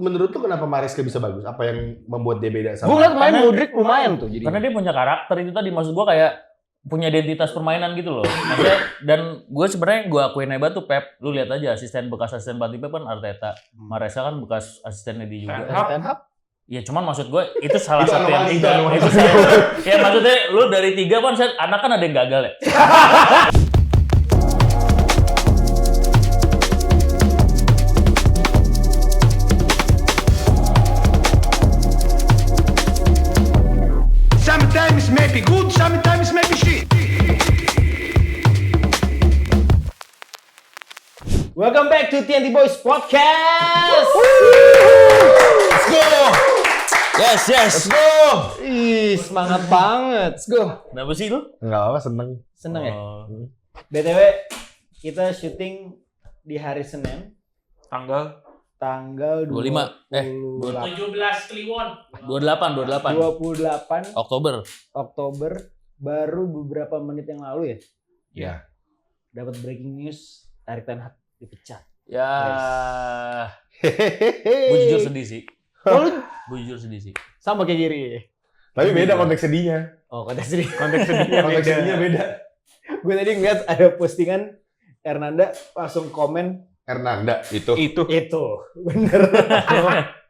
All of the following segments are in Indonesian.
menurut lu kenapa Maresca bisa bagus? Apa yang membuat dia beda sama? Gue ngeliat main Mudryk lumayan tuh jadi. Karena dia punya karakter itu tadi, maksud gue kayak punya identitas permainan gitu loh. Maksudnya, dan gue sebenarnya gue akuin hebat tuh Pep. Lu lihat aja bekas asisten pelatih Pep kan Arteta. Maresca kan bekas asistennya dia juga. Ten Hag. Ya cuman maksud gue itu salah Itu satu yang anomali, tiga. anomali. Itu ya maksudnya lu dari 3 kan anak kan ada yang gagal ya. Sometimes maybe good, sometimes maybe shit. Welcome back to TNT Boys Podcast. Let's go! Yes. Let's go! Ih, semangat banget. Let's go. Kenapa sih lu? Enggak apa, seneng. Seneng ya? Oh. BTW, kita syuting di hari Senin. Tanggal 25. 17 Kliwon. 28 Oktober. Baru beberapa menit yang lalu ya? Ya. Dapat breaking news, Erik ten Hag dipecat. Ya. Hehehe. Gue jujur sedih sih. Oh, lu Gue jujur sedih sih. sama kayak Giri. Tapi beda konteks sedihnya. Oh, konteks sedih. Konteks sedihnya beda. Gue tadi ngeliat ada postingan Hernanda langsung komen Hernanda itu. itu. Bener.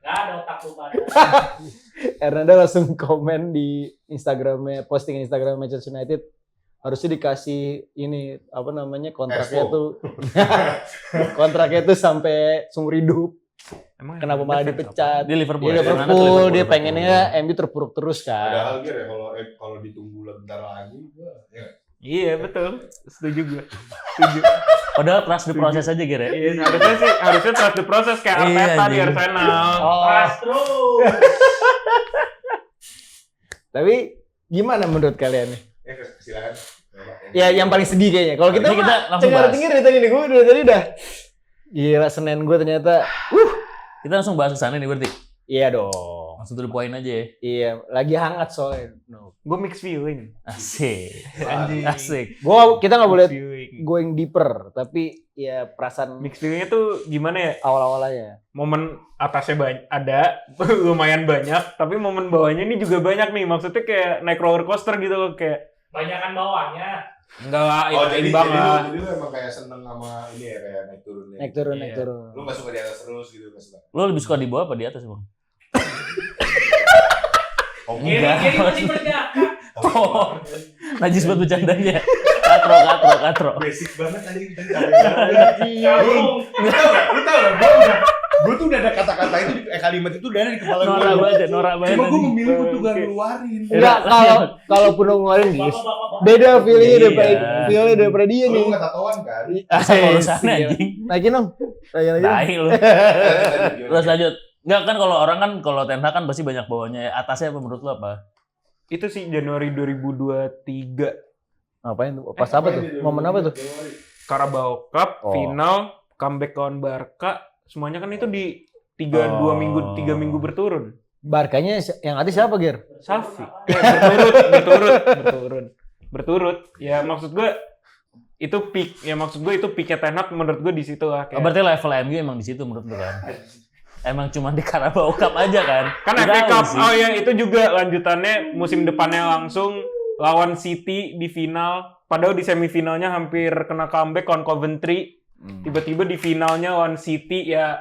Gak ada otak lu pada. Hernanda langsung komen di Instagramnya, postingan Instagram Manchester United, harusnya dikasih ini apa namanya kontraknya Expo. tuh kontraknya tuh sampai seumur hidup. Kenapa malah dipecat? Di Liverpool. Di ya? Hernanda tuh Liverpool, dia Liverpool. pengennya MU terpuruk terus kan. Padahal gitu ya kalau ditunggu bentar lagi ya. Iya betul, setuju gue. Padahal trust the process aja Gere. Iya harusnya trust the process kayak Iya, Arteta di anjing. Arsenal. Astro. Tapi gimana menurut kalian nih? Ya silakan. Ya yang paling sedih kayaknya. Kalau kita Ini kita langsung cengar bahas. tinggi dari tadi nih, gue dari tadi udah. Gila Senin gue ternyata. Kita langsung bahas kesana nih berarti. Iya dong. Langsung to the point aja ya. Iya, lagi hangat soalnya. No. Gue mixed feeling. Asik. Anjing. Asik. Kita nggak boleh Mixed feeling. going deeper, tapi ya perasaan Mixed feelingnya tuh gimana ya? awal-awal aja. Momen atasnya ada, lumayan banyak, tapi momen bawahnya ini juga banyak nih. Maksudnya kayak naik roller coaster gitu loh, kayak Banyakan bawahnya. enggak lah, Oh jadi imbang lah. lu emang kayak seneng sama ini ya kayak naik turunnya. Naik turun, Iya. naik turun. Lu nggak suka di atas terus gitu nggak suka. Lu lebih suka di bawah apa di atas, Bang? Oh Kiri masih berjaka. Oh. Najis banget bercandanya. Katro. Basic banget tadi. Kampung. Lu tau gak? Gue tuh udah ada kata-kata itu kalimat itu udah ada di kepala gue. Norak banget. Cuma gue anjing. memilih untuk gak ngeluarin. Enggak, kalaupun lo ngeluarin guys, Bapak-bapak. beda feelingnya Iya. feelingnya daripada dia Lu nih. gak tatoan kan? Sama urusannya anjing. Naikin dong. Naikin. Tai lu. Terus lanjut. Enggak kan kalau orang kan kalau Ten Hag kan pasti banyak bawahnya. Atasnya apa menurut lu apa? Itu sih Januari 2023. Ngapain tuh? Pas apa tuh? Momen apa tuh? Carabao Cup, Oh. final, comeback lawan Barca, semuanya kan itu di 3 minggu berturun. Barkanya yang hati siapa, Ger? Safi. Berturut. Ya maksud gue itu peak. Ya maksud gue itu peaknya Ten Hag menurut gue di situ lah. Oh, berarti level MU emang di situ menurut lu kan? Emang cuma di Carabao Cup aja kan? Kan Tahu FA Cup. sih. Oh ya itu juga lanjutannya musim depannya langsung lawan City di final. Padahal di semifinalnya hampir kena comeback lawan Coventry. Tiba-tiba di finalnya lawan City ya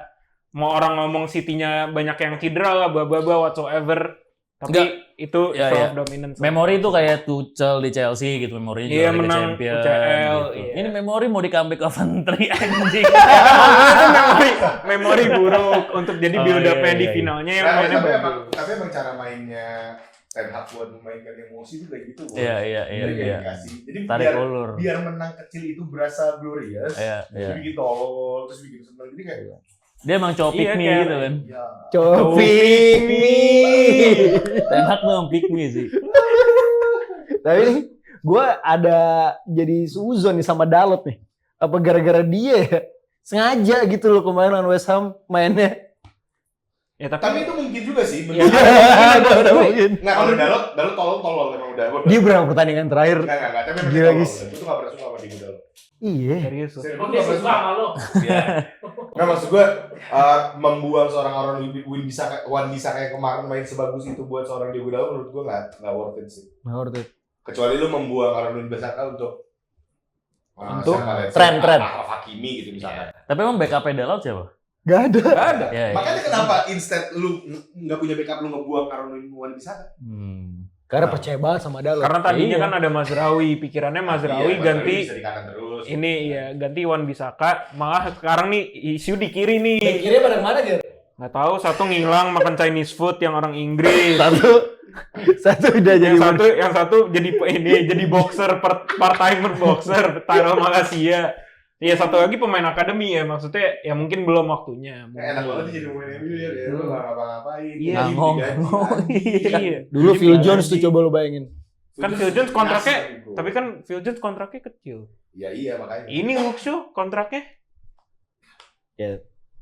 mau orang ngomong City-nya banyak yang cedera lah, blah whatsoever. Tapi Enggak. itu Ya, show ya. of dominance. Memori itu kayak Tuchel di Chelsea gitu, memorinya Iya, juara Liga menang Champion UCL, gitu. iya. Ini memori mau di comeback Coventry anjing. itu memori buruk untuk jadi Oh, build up-nya iya, di iya. finalnya yang mainnya bagus. Tapi emang cara mainnya Ten Hag buat memainkan emosi itu kayak gitu. Bos. Iya. Jadi kayak dikasih. Jadi Tarik ulur. biar menang kecil itu berasa glorious. Iya. Jadi bikin tolol, terus bikin seneng. Jadi kayak Dia emang copik Iya, me kayak- gitu kan. ya. Copik nih. Ten Hag memang pick me sih. Tapi nih, gue ada jadi suzon nih sama Dalot nih. Apa gara-gara dia ya? Sengaja gitu loh kemarin lawan West Ham mainnya. Ya Tapi itu mungkin juga sih. Ya, Udah mungkin. Nggak, kalau Dalot tolol emang udah. Dia berapa pertandingan terakhir? Nggak. Tapi memang Gila, tolol. guys. Gue tuh nggak pernah suka sama Diego Dalot. Iya. serius. Oh, dia suka sama lo. Iya. Nggak, maksud gue membuang seorang orang Wan bisa kayak kemarin main sebagus itu buat seorang Diego Dalot menurut gue nggak worth it sih. Menurut itu. Kecuali lu membuang Aaron Wan-Bissaka untuk tren. Hakimi gitu misalnya. Tapi emang backup-nya Dalot siapa? Gak ada. Nggak ada. Ya, ya. Makanya kenapa instead lu nggak punya backup lu ngebuang Aaron Wan-Bissaka? Karena percaya banget sama Dalot. Karena tadinya Iya. kan ada Mazraoui, pikirannya Mazraoui Iya, ganti bisa di kanan terus. ini ya ganti Wan-Bissaka, malah sekarang nih isu di kiri nih. Kira pada mana dia? Nggak tahu, satu ngilang makan Chinese food yang orang Inggris. Satu udah jadi yang satu jadi boxer part-timer boxer Tyrell Malaysia. Iya, satu lagi pemain akademi ya, maksudnya ya mungkin belum waktunya. Enak banget sih jadi pemain MU ya, lu nggak ngapa-ngapain. Iya, Gaji ngomong. digaji, Iya. Dulu Phil Jones tuh coba lo bayangin. Kan Phil Jones kontraknya, Ngasih, bro. tapi kan Phil Jones kontraknya kecil. Iya makanya. Ini Luxu kontraknya Oke,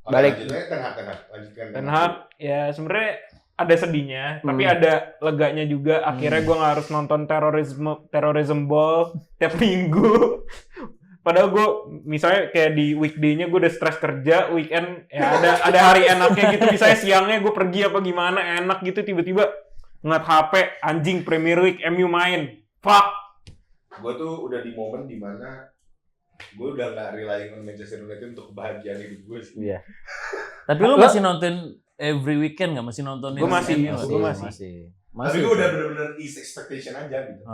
balik. lanjutnya lanjutkan. Ten Hag ya sebenarnya ada sedihnya, tapi ada leganya juga. Akhirnya gue nggak harus nonton terrorism ball tiap minggu. Padahal gue misalnya kayak di weekday-nya gue udah stres kerja, weekend ya ada hari enaknya gitu. Misalnya siangnya gue pergi apa gimana enak gitu, tiba-tiba ngeliat HP anjing Premier League MU main. Fuck. Gue tuh udah di momen dimana gue udah nggak relying on Manchester United untuk kebahagiaan hidup gue sih. Iya. Tapi lu masih nonton every weekend nggak? Masih nontonin? Gua masih, MU? gua masih. Tapi gue udah bener-bener ease expectation aja gitu.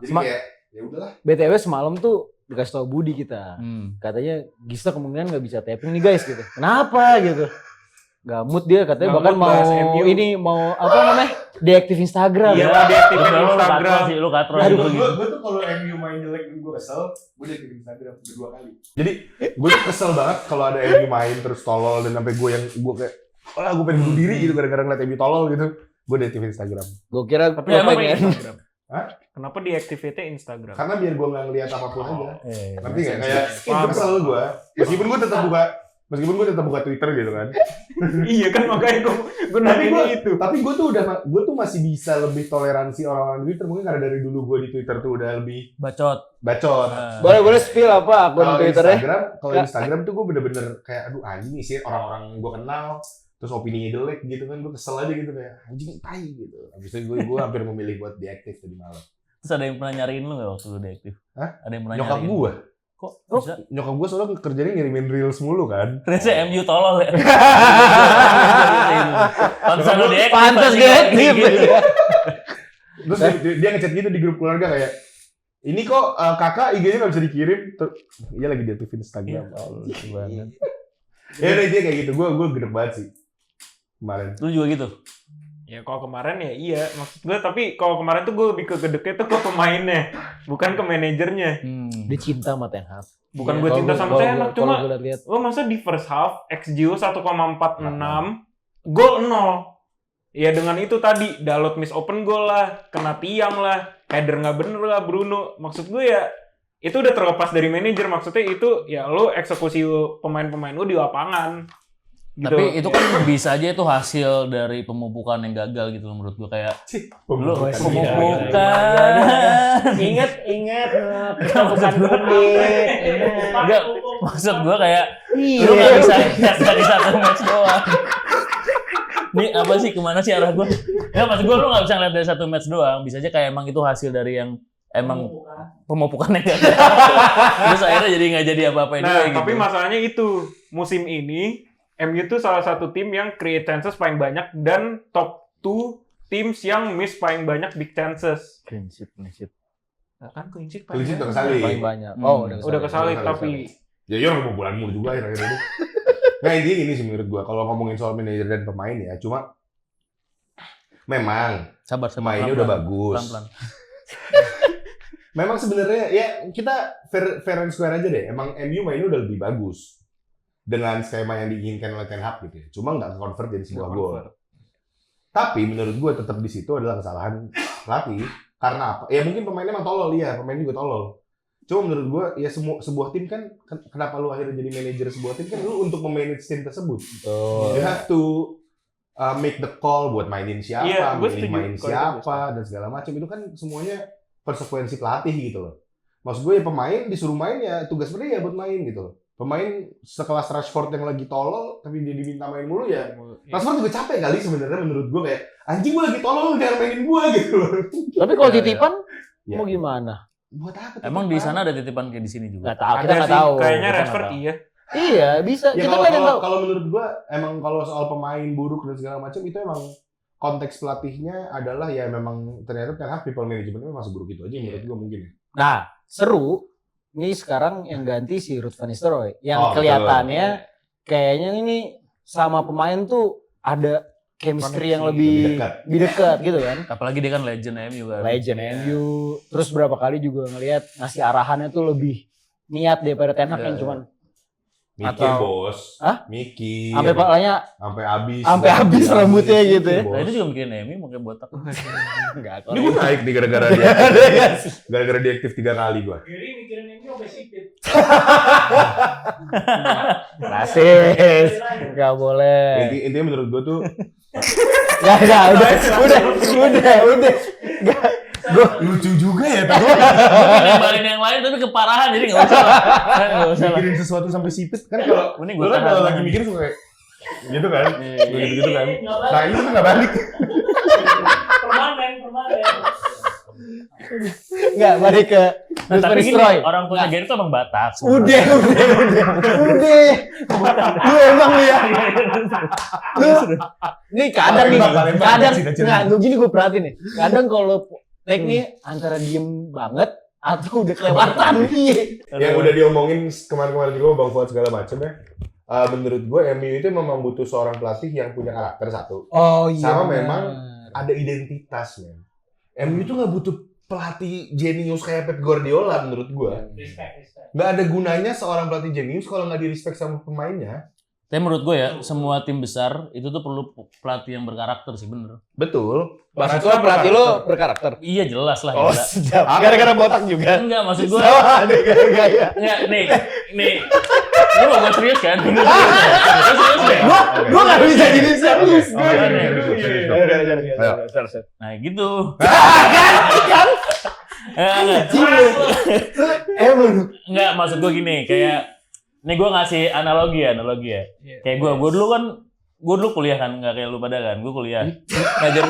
Jadi kayak ya udahlah. BTW semalam tuh dikasih tau Budi kita. Katanya Gista kemungkinan nggak bisa tapping nih guys gitu. Kenapa gitu? Gak mood dia katanya, Nggak bahkan mood mau bahas MU. ini mau apa namanya? Deaktif Instagram. Iya, Lu deaktifin selalu Instagram. sih, lu katro Aduh, gitu. Gue tuh kalau MU main jelek gue kesel, gue udah di Instagram udah 2 kali. Jadi gue tuh kesel banget kalau ada MU main terus tolol dan sampai gue kayak gue pengen bunuh diri gitu gara-gara ngeliat MU tolol gitu. Gue deaktif Instagram. Gue kira Tapi Ya, kenapa emang main Instagram? Hah? Kenapa diaktifin Instagram? Karena biar gue nggak ngeliat apapun aja. Ngerti nggak? Kayak Paham. kesel gue. Meskipun gue tetap buka Twitter gitu kan. Iya kan makanya gue Tapi nanya itu. Tapi gue tuh masih bisa lebih toleransi orang-orang di Twitter. Mungkin karena dari dulu gue di Twitter tuh udah lebih Bacot. bacot. boleh spill apa akun Kalau Twitternya? Instagram tuh gue bener-bener kayak aduh anjing sih orang-orang gue kenal terus opininya jelek gitu kan, gue kesel aja gitu kayak anjing tai gitu. Habis itu gue hampir memilih buat deaktif tadi malam. Terus ada yang pernah nyariin lu nggak waktu lu deaktif? Hah? Ada yang pernah Nyokap nyariin? gue, Kok bisa? nyokap gue soalnya kerjanya ngirimin reels mulu kan. Ternyata MU tolol ya. Pantesan lu deaktif. Pantes pasti deaktif. kayak gitu. Terus dia ngechat gitu di grup keluarga kayak ini kok kakak IG-nya nggak bisa dikirim. Iya lagi deaktifin Instagram. Oh, lucu banget. Ya udah dia kayak gitu. Gue gede banget sih kemarin. Lu juga gitu? Ya kalau kemarin ya iya, maksud gue tapi kalau kemarin tuh gue lebih ke gedeknya tuh ke pemainnya, bukan ke manajernya. Dia cinta sama Ten Hag. Bukan Iya, gue cinta sama Ten Hag, cuma gue lihat lo masa di first half XGO 1,46 gol 0. Ya dengan itu tadi Dalot miss open goal lah, kena tiang lah, header nggak bener lah Bruno. Maksud gue ya itu udah terlepas dari manajer, maksudnya itu ya lo eksekusi pemain-pemain lo di lapangan. Gitu. Tapi itu kan bisa aja itu hasil dari pemupukan yang gagal gitu loh menurut gua, kayak lu pemupukan. ingat Bukan Enggak, maksud gua kayak Iya. lu nggak bisa lihat dari satu match doang. Nih apa sih, kemana sih arah gua? Ya maksud gua lu nggak bisa lihat dari satu match doang. Bisa aja kayak emang itu hasil dari yang emang pemupukan yang gagal. Terus akhirnya jadi nggak jadi apa-apa ini. Nah, gitu. tapi masalahnya itu musim ini MU tuh salah satu tim yang create chances paling banyak dan top 2 teams yang miss paling banyak big chances. Clean sheet. Kan clean sheet Clean sheet udah Paling kesalip. banyak. udah kesalip Udah tapi Ya iya mau bulan mulu juga akhir-akhir ini. Nah intinya ini sih menurut gua kalau ngomongin soal manajer dan pemain ya, cuma memang sabar pemainnya udah bagus. Pelan-pelan. Memang sebenarnya ya kita fair and square aja deh. Emang MU mainnya udah lebih bagus dengan skema yang diinginkan oleh Ten Hag gitu ya. Cuma nggak convert jadi sebuah gol. Tapi menurut gue tetap di situ adalah kesalahan pelatih. Karena apa? Ya mungkin pemainnya emang tolol, iya. Pemain juga tolol. Cuma menurut gue ya sebuah tim kan kenapa lu akhirnya jadi manajer sebuah tim kan lu untuk memanage tim tersebut. Oh. You have to make the call buat mainin siapa, Iya, gue milih setuju. main Kalau itu siapa dan segala macam itu kan semuanya konsekuensi pelatih gitu loh. Maksud gue ya pemain disuruh main ya tugas mereka ya buat main gitu loh. Pemain sekelas Rashford yang lagi tolol tapi dia diminta main mulu ya. Rashford juga capek kali sebenarnya menurut gue kayak anjing gue lagi tolol lu jangan mainin gue gitu loh. Tapi kalau titipan Ya. mau gimana? Buat apa? Emang di titipan? sana ada titipan kayak di sini juga? Nggak tahu, kita Ada nggak sih, tahu. kayaknya Kita nggak Rashford tahu. iya. Iya, bisa. Ya Kita kalau nggak ada yang tahu. kalau menurut gua emang kalau soal pemain buruk dan segala macam itu emang konteks pelatihnya adalah ya memang ternyata Ten Hag people managementnya masih buruk itu aja menurut gua mungkin ya. Nah, seru. Ini sekarang yang ganti si Ruud van Nistelrooy. Yang Oh, kelihatannya kayaknya ini sama pemain tuh ada chemistry yang lebih dekat gitu kan. Apalagi dia kan legend MU kan. Legend MU. Terus berapa kali juga ngelihat ngasih arahannya tuh lebih niat daripada Ten Hag yang cuman Mikir Atau- bos, Hah? mikir, sampai palanya sampai habis, sampai habis rambutnya gitu ya. Nah, itu juga bikin MU pakai botak. Enggak. Ini gue naik nih gara-gara dia, gara-gara dia aktif 3 kali gua. Giri mikirin ini sampai sipit. Rasis. Enggak boleh. Intinya menurut gua tuh Enggak, udah. lucu juga ya tapi Mungkin nimbalin yang lain tapi keparahan jadi nggak usah lah. Nggak usah lah. mikirin sesuatu sampai sipit kan kalau Ini lu gue kan tahan. kalau lagi mikir suka kayak gitu kan, gitu kan. Nggak balik. Nah ini tuh nggak balik. Permanen. Enggak, balik ke Nah, Ruud van tapi gini, Nistelrooy. orang tuanya Gary itu emang Batak. Udah. Lu emang lu ya. Lu nih kadang nih, Palembang, kadang Cina-Cina. nggak, lu gini gue perhatiin nih. Kadang kalau take nih antara diem banget atau udah kelewatan nih. Yang udah diomongin kemarin-kemarin juga sama Bang Fuad segala macam ya. Menurut gue MU itu memang butuh seorang pelatih yang punya karakter satu. Oh iya. Sama benar. memang ada identitas men. MU itu nggak butuh pelatih jenius kayak Pep Guardiola menurut gue. Respect. Nggak ada gunanya seorang pelatih jenius kalau nggak di-respect sama pemainnya. Tapi menurut gue ya, semua tim besar itu tuh perlu pelatih yang berkarakter sih, bener. Betul. Maksud lo pelatih lo berkarakter. Iya jelas lah. Oh, gila. sedap. Gara-gara botak juga. Enggak, maksud gue. Sama ada gaya-gaya. Enggak, nih. Lu mau gue serius kan? Gue serius deh. Gua nggak bisa jadi serius. Oke, Ayo. Nah gitu. Enggak, maksud gue gini, kayak nih gue ngasih analogi ya. Kayak gue dulu kuliah kan, nggak kayak lu pada kan, gue kuliah ngajar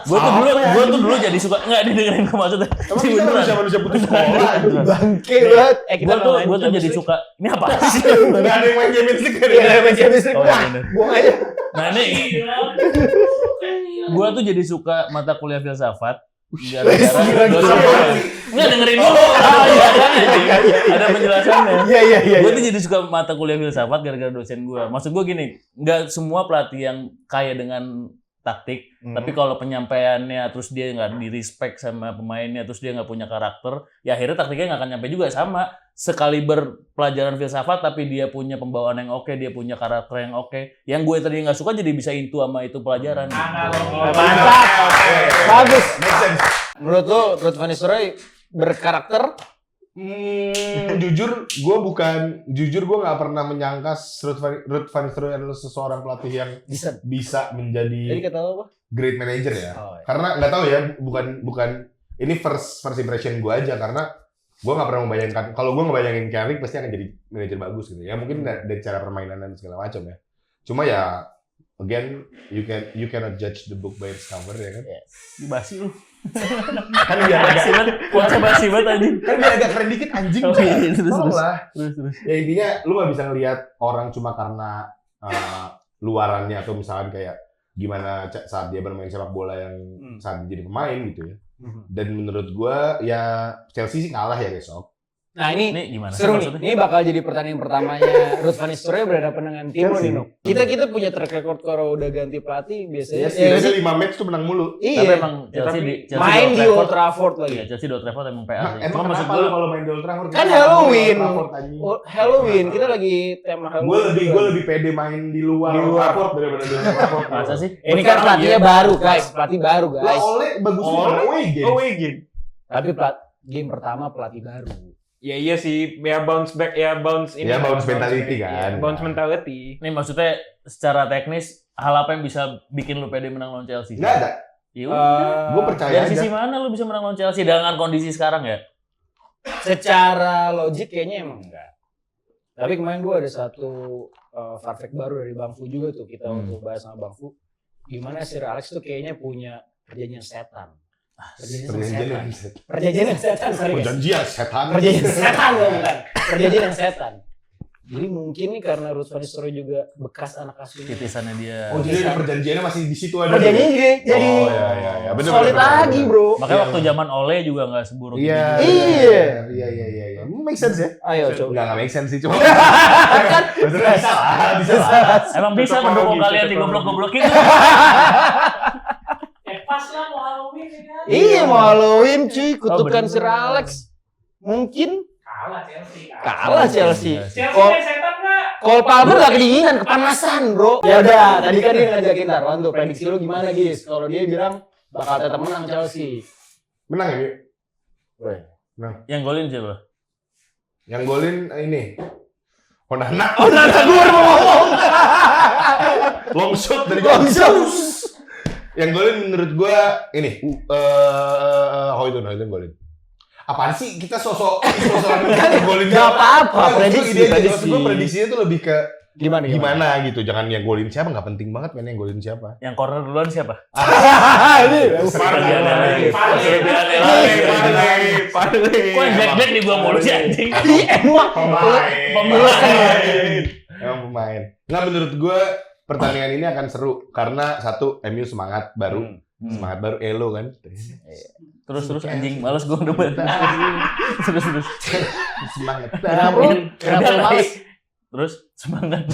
gue tuh dulu jadi suka nggak didengerin gue maksudnya. Emang kita manusia putus sekolah. Bangke banget. Gue tuh jadi suka ini apa sih? Nggak ada yang main Champions League kan? Iya, main Champions League. Oh, iya, Wah, bener. buang aja. Nah ini gue tuh jadi suka mata kuliah filsafat gara-gara dosen gue. Nggak dengerin dulu. Ada penjelasannya. Iya. Gue tuh jadi suka mata kuliah filsafat gara-gara dosen gue. Maksud gue gini, nggak semua pelatih yang kaya dengan taktik, tapi kalau penyampaiannya terus dia nggak di-respect sama pemainnya, terus dia nggak punya karakter, ya akhirnya taktiknya nggak akan nyampe juga. Sama sekaliber pelajaran filsafat, tapi dia punya pembawaan yang oke, dia punya karakter yang oke. Yang gue tadi nggak suka jadi bisa into sama itu pelajaran. Mantap. Bagus. Menurut lo Ruud van Nistelrooy berkarakter? Jujur gue nggak pernah menyangka Ruud van Nistelrooy adalah seseorang pelatih yang bisa Tadi menjadi kata lo apa? great manager ya. Oh, iya. Karena nggak tahu ya, bukan ini first impression gue aja karena gue nggak pernah membayangkan kalau gue ngebayangin Carrick pasti akan jadi manajer bagus gitu ya. Mungkin dari cara permainan dan segala macam ya. Cuma ya again you cannot judge the book by its cover ya kan. Basi lu. Kan biar agak Puasa basi banget anjing. kan biar agak keren dikit anjing. Oh, iya, terus. Tolonglah. Terus. Ya intinya lu nggak bisa ngelihat orang cuma karena luarannya atau misalkan kayak gimana saat dia bermain sepak bola yang saat dia jadi pemain gitu ya. Dan menurut gua ya Chelsea sih kalah ya besok. Nah ini Gimana? seru nih. Maksudnya? Ini bakal jadi pertandingan pertamanya Ruud van Nistelrooy berhadapan dengan Timo nih. No. Kita punya track record kalau udah ganti pelatih biasanya. Ya sih 5 match tuh menang mulu. Tapi Iya. emang Chelsea Main di Old Trafford. Trafford lagi. Iya, Chelsea di Old Trafford emang PA sih. Emang Cuma maksud kenapa gue lu kalau main di Old Trafford? Kan Halloween. Gue Halloween. Kita lagi tema Halloween. lebih pede main di luar Old Trafford daripada di Old Trafford. masa sih? Ini kan pelatihnya baru guys. Pelatih baru Lah guys. Oleh bagus juga away game. Tapi game pertama pelatih baru. Ya iya sih, ya bounce back, ya bounce ini. Ya bounce back. mentality Iya, kan. bounce mentality. Ini maksudnya secara teknis hal apa yang bisa bikin lu pede menang lawan Chelsea? Nggak ada. Ya udah. Gue percaya Dari aja. sisi mana lu bisa menang lawan Chelsea dengan kondisi sekarang ya? Secara logik kayaknya emang enggak. Tapi kemarin gue ada satu fun fact baru dari Bang Fu juga tuh kita untuk bahas sama Bang Fu. Gimana Sir Alex tuh kayaknya punya perjanjian setan. Perjanjian Perjanjian setan, sorry guys. Perjanjian setan. Perjanjian setan loh, bukan. Perjanjian yang setan. Jadi mungkin nih karena Ruud van Nistelrooy juga bekas anak asuhnya. Titisannya dia. Oh jadi perjanjiannya masih di situ ada. Perjanjiannya jadi Oh iya. Bener, solid bener, lagi bener. bro. Makanya waktu zaman Ole juga nggak seburuk Iya. ini. Iya. Make sense ya? Ayo coba. Enggak make sense sih cuma. Bisa lah. Emang bisa Cocok mendukung lagi, kalian cocok di goblok-goblokin. Pas lah mau Halloween ya kan. Iya mau Halloween cuy, kutukan bener. Sir Alex. Mungkin Kalah Chelsea. kalah Chelsea. Chelsea Kol- main setan nggak? Cole Palmer gak kedinginan, kepanasan bro. Ya udah, tadi kan dia ngajakin Darwan tuh, prediksi lu gimana guys? Kalau dia bilang bakal tetap menang Chelsea. Menang ya, Bi? Yang golin siapa? Yang golin ini. Onana. Onana gue baru mau ngomong. Long shot dari Langsung. Yang golin menurut gue ini Højlund golin. Apaan sih kita sosok golin Gak apa-apa, prediksi. Maksud gue prediksinya tuh lebih ke Gimana? gimana gitu. Jangan yang golin siapa, nggak penting banget main yang golin siapa. Yang corner duluan siapa? Kok yang black di gua mulu sih anjing? Emang Emang pemain. Nggak, menurut gue pertandingan ini akan seru karena satu MU semangat baru, Elo kan. Terus anjing males gua udah banget. Terus. Semangat. Kenapa lu males? Terus semangat.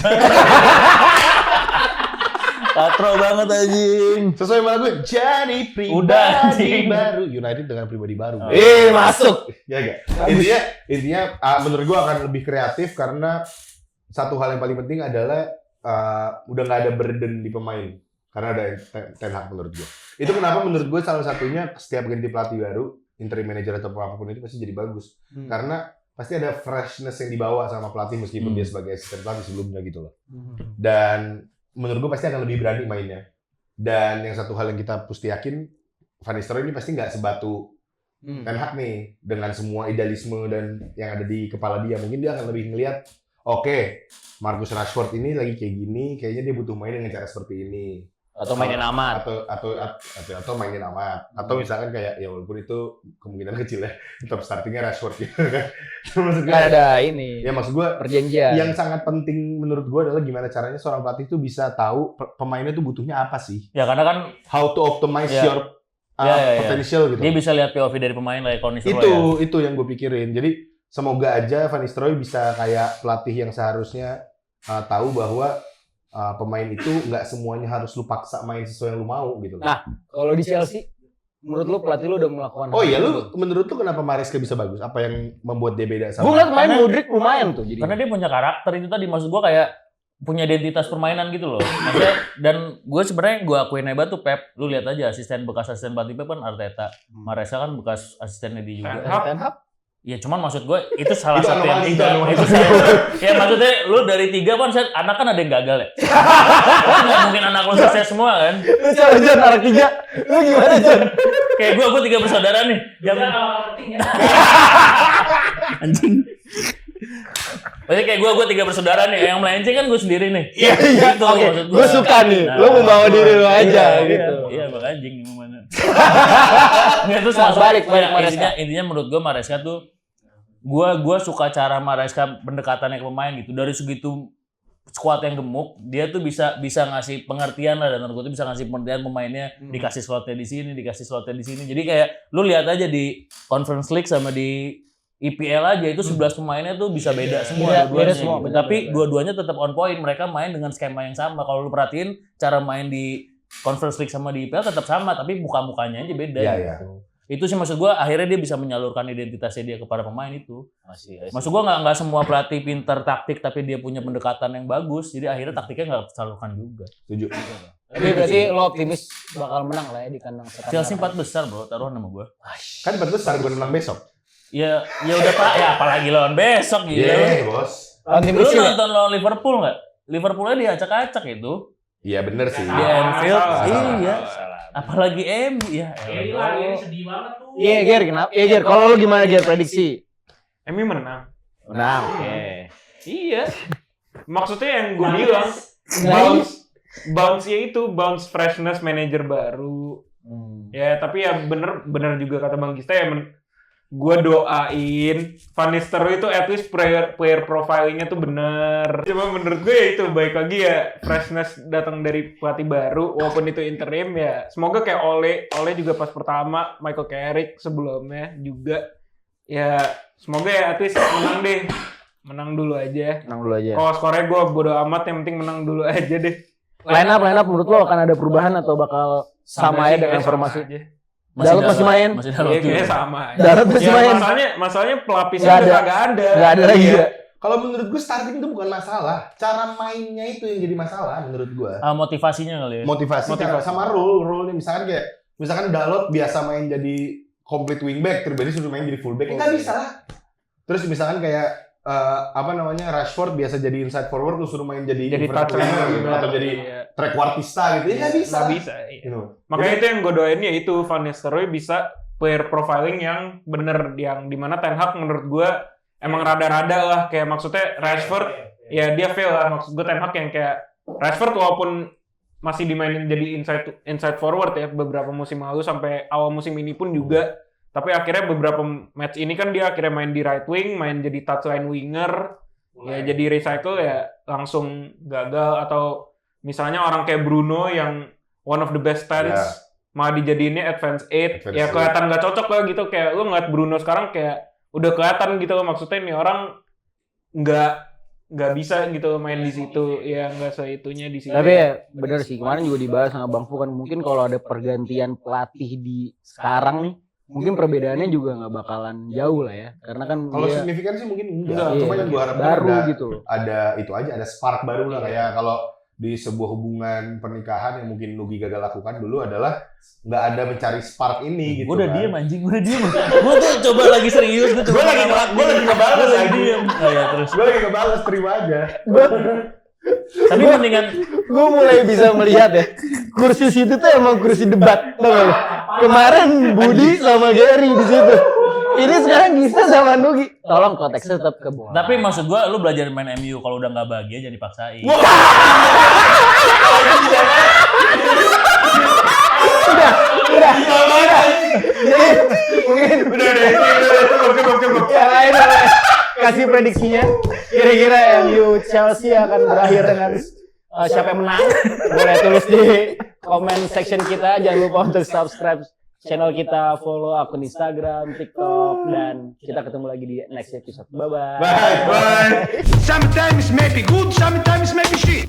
Katro banget anjing. Sesuai malah gue jadi Udah, pribadi anjing. baru. United dengan pribadi baru. Masuk. Ya enggak. Intinya menurut gue akan lebih kreatif karena satu hal yang paling penting adalah udah nggak ada burden di pemain karena ada Ten Hag menurut gue. Itu kenapa menurut gue salah satunya setiap ganti pelatih baru, interim manager atau apapun itu pasti jadi bagus. Karena pasti ada freshness yang dibawa sama pelatih meskipun dia sebagai asisten pelatih sebelumnya gitu loh. Dan menurut gue pasti akan lebih berani mainnya. Dan yang satu hal yang kita pasti yakin, Van Nistelrooy ini pasti nggak sebatu Ten Hag nih dengan semua idealisme dan yang ada di kepala dia. Mungkin dia akan lebih ngelihat, oke, Marcus Rashford ini lagi kayak gini, kayaknya dia butuh main dengan cara seperti ini. Atau mainin amat. Atau mainin amat. Atau misalkan kayak ya walaupun itu kemungkinan kecil ya, tetap startingnya Rashford gitu kan. Maksud gue, Kan ada ini. ya maksud gue Perjanjian. yang sangat penting menurut gue adalah gimana caranya seorang pelatih itu bisa tahu pemainnya itu butuhnya apa sih. Ya karena kan How to optimize Ya. your Ya. potential gitu. dia bisa lihat POV dari pemain lah Van Nistelrooy. Itu yang gue pikirin. Jadi semoga aja Van Nistelrooy bisa kayak pelatih yang seharusnya tahu bahwa pemain itu nggak semuanya harus lu paksa main sesuai yang lu mau gitu. Nah, kalau di Chelsea, menurut lu pelatih lu udah melakukan Oh hal iya, itu? menurut lu kenapa Maresca bisa bagus? Apa yang membuat dia beda Gue sama? ngeliat main Karena- Mudryk lumayan tuh jadi. Karena dia punya karakter itu tadi maksud gua kayak punya identitas permainan gitu loh. Maksudnya dan gue sebenarnya gue akuin hebat tuh Pep. Lu lihat aja bekas asisten pelatih Pep kan Arteta. Maresca kan bekas asistennya dia juga. Ten Hag. Ya cuman maksud gue itu salah Itu satu yang anomali, tiga. itu anomali. Itu ya maksudnya lu dari 3 kan anak kan ada yang gagal ya. Itu nggak mungkin anak lu sukses semua kan. Lu coba Jon anak 3. Lu gimana Jon? Kayak gue 3 bersaudara nih. Jangan Yang kalau penting ya. anjing. Maksudnya kayak gue 3 bersaudara nih. Yang melenceng kan gue sendiri nih. Iya. Gitu, Oke, maksud gue suka nih. Lu membawa diri lu aja gitu. Iya, bang anjing gimana. Nggak terus Nah, masuk balik ya, Maresca. intinya menurut gue Maresca tuh gue suka cara Maresca pendekatannya ke pemain gitu. Dari segitu squad yang gemuk, dia tuh bisa ngasih pengertian lah dan gue tuh bisa ngasih pengertian pemainnya dikasih slotnya di sini, dikasih slotnya di sini. Jadi kayak lu lihat aja di Conference League sama di IPL aja itu 11 pemainnya tuh bisa beda semua Beda dua-duanya. semua, gitu. benar, Tapi benar. dua-duanya tetap on point. Mereka main dengan skema yang sama. Kalau lu perhatiin cara main di Conference League sama di IPL tetap sama, tapi muka-mukanya aja beda. Iya, gitu. Itu sih maksud gua akhirnya dia bisa menyalurkan identitasnya dia kepada pemain itu. Maksud gua nggak semua pelatih pintar taktik tapi dia punya pendekatan yang bagus. Jadi akhirnya taktiknya nggak tersalurkan juga. Setuju. Tapi berarti lo optimis bakal menang lah ya di kandang setan. Chelsea 4 besar bro, taruhan sama gua. Kan besar gue menang besok. Ya udah Pak, ya apalagi lawan besok gitu. Iya, bos. Lawan tim Lu kecil ya? nonton lawan Liverpool nggak? Liverpoolnya diacak-acak itu. Iya bener sih. Di Anfield, Salah. iya. Apalagi MU ya. Gary lah, Gary sedih banget tuh. Iya, Ger, kenapa? Iya, Ger, kalau lu gimana Ger prediksi? MU menang. Nah, oke. Iya. Maksudnya yang gue bilang Nah, bounce-nya itu bounce freshness manager baru. Ya, tapi ya bener juga kata Bang Gista ya gue doain Van Nistelrooy itu at least player profilingnya tuh bener. Cuma menurut gue ya itu baik lagi ya freshness datang dari pelatih baru walaupun itu interim ya. Semoga kayak Ole juga pas pertama, Michael Carrick sebelumnya juga ya semoga ya at least menang deh. Menang dulu aja. Kalau skornya gue bodo amat, yang penting menang dulu aja deh. Line up menurut lo akan ada perubahan atau bakal sama aja dengan formasi? Dalot masih main? Masih Iya, Dalot kayaknya juga. sama. Dalot masih Ya, main? masalahnya pelapisnya Nggak udah ada. kagak ada. Nggak ada lagi Iya. ya? Kalau menurut gue starting itu bukan masalah, cara mainnya itu yang jadi masalah menurut gue. Motivasinya kali ya. Motivasi. Sama role-nya misalkan Dalot biasa main jadi complete wingback, terus suruh main jadi fullback, nggak bisa lah. Terus misalkan kayak Rashford biasa jadi inside forward, terus suruh main jadi touch winger winger gitu, atau jadi iya. trequartista gitu, ya nggak bisa. Nggak bisa. Iya. Gitu. Makanya itu yang gue doain ya itu Van Nistelrooy bisa player profiling yang bener, yang dimana Ten Hag menurut gue emang rada-rada lah, kayak maksudnya Rashford ya dia fail lah, maksud gue Ten Hag yang kayak Rashford walaupun masih dimainin jadi inside forward ya beberapa musim lalu sampai awal musim ini pun juga, tapi akhirnya beberapa match ini kan dia akhirnya main di right wing, main jadi touchline winger, ya jadi recycle ya langsung gagal. Atau misalnya orang kayak Bruno yang one of the best tens malah dijadiinnya advance 8, ya kelihatan nggak cocok lah gitu. Kayak lu ngeliat Bruno sekarang kayak udah kelihatan gitu, maksudnya ini orang nggak bisa gitu main di situ, ya nggak seitunya di situ. Tapi ya bener sih, kemarin juga dibahas sama Bang Fu kan, mungkin kalau ada pergantian pelatih di sekarang nih, mungkin perbedaannya juga nggak bakalan jauh lah ya, karena kan Kalau dia signifikan sih mungkin enggak. iya, Cuma yang gue harapkan baru gitu loh. ada itu aja, ada spark baru lah. Kayak kalau di sebuah hubungan pernikahan yang mungkin Nugi gagal lakukan dulu adalah nggak ada mencari spark ini gitu. Gue udah kan. diem anjing, gue udah diem. Gue tuh coba lagi serius, gue Gue lagi ngebales lagi lagi. diem. Oh ya terus. Gue lagi ngebales, terima aja. Tapi mendingan Gue mulai bisa melihat ya, kursi situ tuh emang kursi debat, tau gak lu? Kemarin Budi sama Gary di situ. Ini sekarang Gisa sama Nugi. Tolong konteksnya tetap ke bola. tapi maksud gue lu belajar main MU, kalau udah nggak bahagia jangan dipaksain. udah. Jadi mungkin Cukup. yang lain kasih prediksinya. Kira-kira MU Chelsea akan berakhir dengan siapa yang menang? Boleh tulis di comment section kita. Jangan lupa untuk subscribe channel kita, follow akun Instagram, TikTok, dan kita ketemu lagi di next episode. Bye-bye. Bye. Sometimes maybe good, sometimes maybe shit.